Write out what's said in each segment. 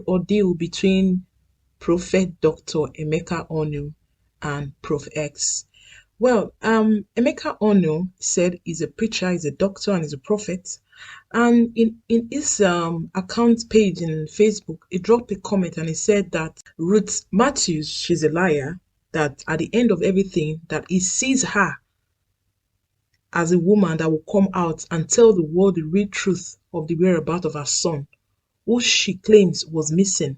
ordeal between Prophet Dr. Emeka Onu and Prof X. Well, Emeka Onu said he's a preacher, he's a doctor, and he's a prophet. And in his account page in Facebook, he dropped a comment and he said that Ruth Matthews, she's a liar, that at the end of everything, that he sees her as a woman that will come out and tell the world the real truth of the whereabouts of her son, who she claims was missing.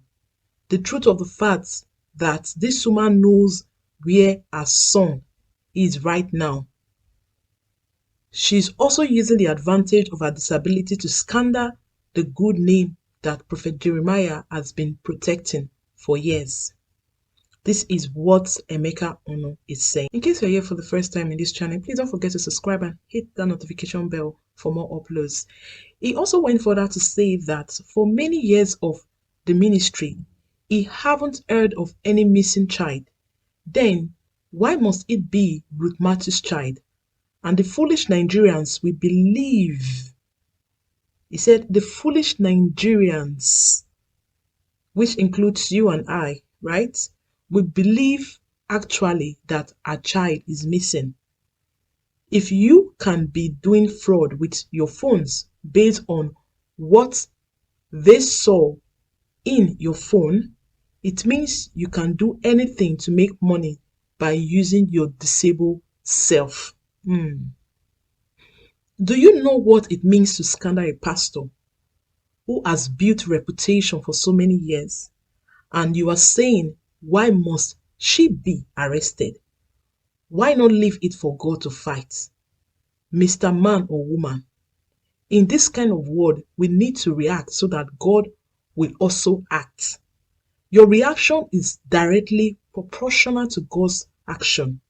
The truth of the fact that this woman knows where her son is right now. She's also using the advantage of her disability to scandal the good name that Prophet Jeremiah has been protecting for years. This is what Emeka Onu is saying. In case you're here for the first time in this channel, please don't forget to subscribe and hit that notification bell for more uploads. He also went further to say that for many years of the ministry, he haven't heard of any missing child. Then, why must it be Ruth Matthews' child? And the foolish Nigerians will believe. He said, the foolish Nigerians, which includes you and I, right? We believe actually that a child is missing. If you can be doing fraud with your phones based on what they saw in your phone, it means you can do anything to make money by using your disabled self. Do you know what it means to scandal a pastor who has built reputation for so many years? And you are saying, why must she be arrested? Why not leave it for God to fight? Mr. Man or woman, in this kind of world, we need to react so that God will also act. Your reaction is directly proportional to God's action.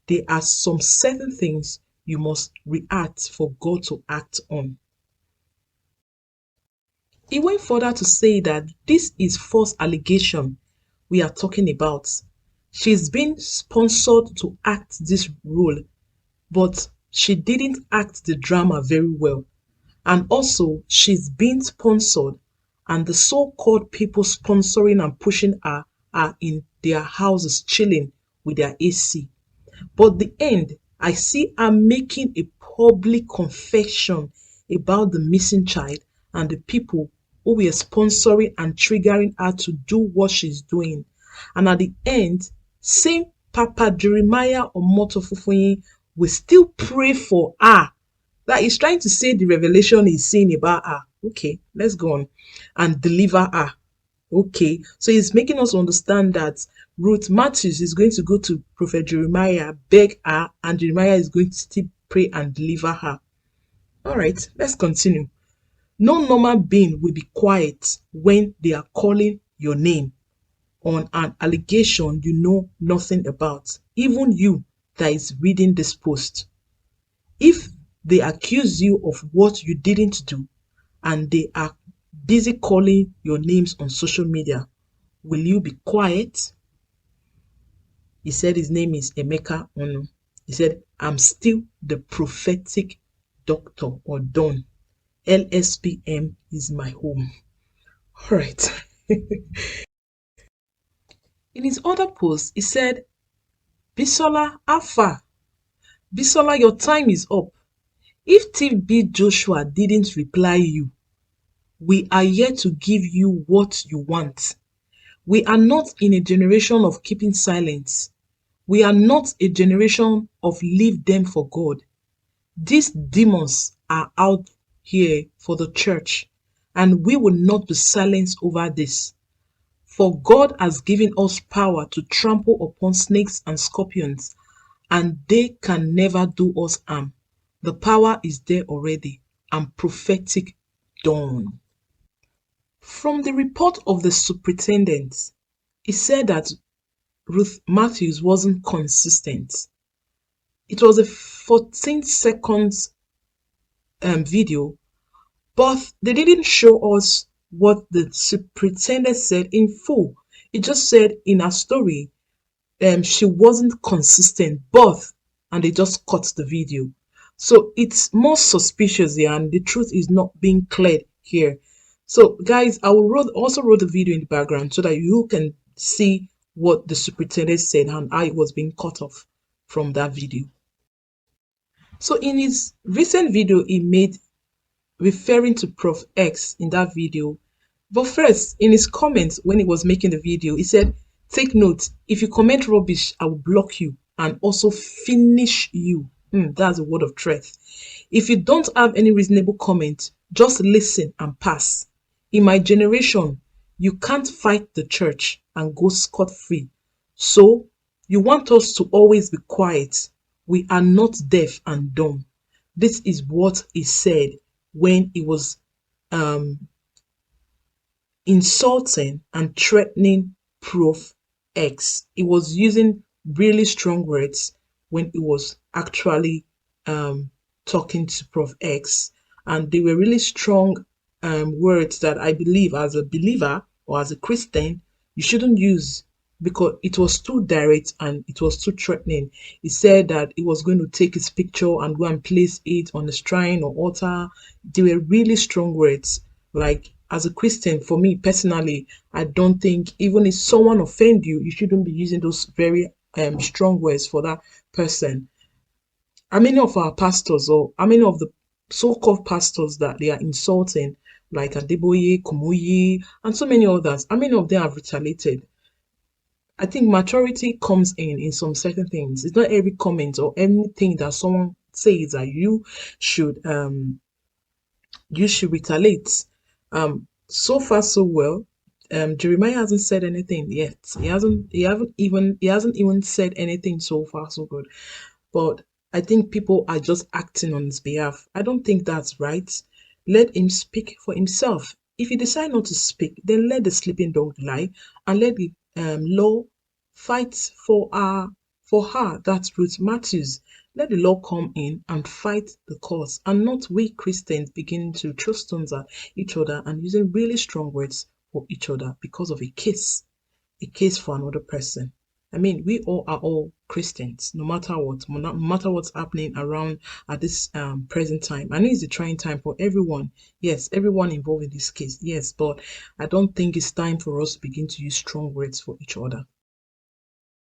There are some certain things you must react for God to act on. He went further to say that this is false allegation we are talking about. She's been sponsored to act this role, but she didn't act the drama very well. And also, she's been sponsored, and the so-called people sponsoring and pushing her are in their houses chilling with their AC. But the end, I see her making a public confession about the missing child and the people who were sponsoring and triggering her to do what she's doing. And at the end, same Papa Jeremiah Omotofufuyin will still pray for her. That is trying to say the revelation he's seeing about her. Okay, let's go on. And deliver her. Okay, so he's making us understand that Ruth Matthews is going to go to Prophet Jeremiah, beg her, and Jeremiah is going to still pray and deliver her. All right, let's continue. No normal being will be quiet when they are calling your name on an allegation you know nothing about, even you that is reading this post. If they accuse you of what you didn't do and they are busy calling your names on social media, will you be quiet? He said his name is Emeka Onu. He said, I'm still the prophetic doctor or Don. LSPM is my home. All right. In his other post, he said, Bisola Alpha. Bisola, your time is up. If TB Joshua didn't reply you, we are here to give you what you want. We are not in a generation of keeping silence. We are not a generation of leave them for God. These demons are out here for the church, and we will not be silenced over this. For God has given us power to trample upon snakes and scorpions, and they can never do us harm. The power is there already, and prophetic dawn. From the report of the superintendent, he said that Ruth Matthews wasn't consistent. It was a 14 seconds video, but they didn't show us what the superintendent said in full. It just said in her story, she wasn't consistent, and they just cut the video. So it's more suspicious here, and the truth is not being cleared here. So guys, I will also wrote the video in the background so that you can see what the superintendent said and how it was being cut off from that video. So in his recent video he made referring to Prof X in that video. But first, in his comments when he was making the video, he said, "Take note, if you comment rubbish, I will block you and also finish you." That's a word of threat. "If you don't have any reasonable comment, just listen and pass. In my generation, you can't fight the church and go scot-free. So, you want us to always be quiet. We are not deaf and dumb." This is what he said when he was insulting and threatening Prof X. He was using really strong words when he was actually talking to Prof X, and they were really strong words that I believe as a believer or as a Christian you shouldn't use, because it was too direct and it was too threatening. He said that he was going to take his picture and go and place it on a shrine or altar. They were really strong words. Like, as a Christian, for me personally, I don't think even if someone offend you, you shouldn't be using those very strong words for that person. How many of our pastors, or how many of the so-called pastors that they are insulting, like Adeboye, Komoyi, and so many others, how many of them have retaliated? I think maturity comes in some certain things. It's not every comment or anything that someone says that you should retaliate. So far so well. Jeremiah hasn't said anything yet. He hasn't even said anything so far so good. But I think people are just acting on his behalf. I don't think that's right. Let him speak for himself. If he decide not to speak, then let the sleeping dog lie and let the law fight for her. That's Ruth Matthews. Let the law come in and fight the cause, and not we Christians beginning to throw stones at each other and using really strong words for each other because of a case for another person. I mean, we all are all Christians, no matter what, no matter what's happening around at this present time. I know it's a trying time for everyone. Yes, everyone involved in this case. Yes, but I don't think it's time for us to begin to use strong words for each other.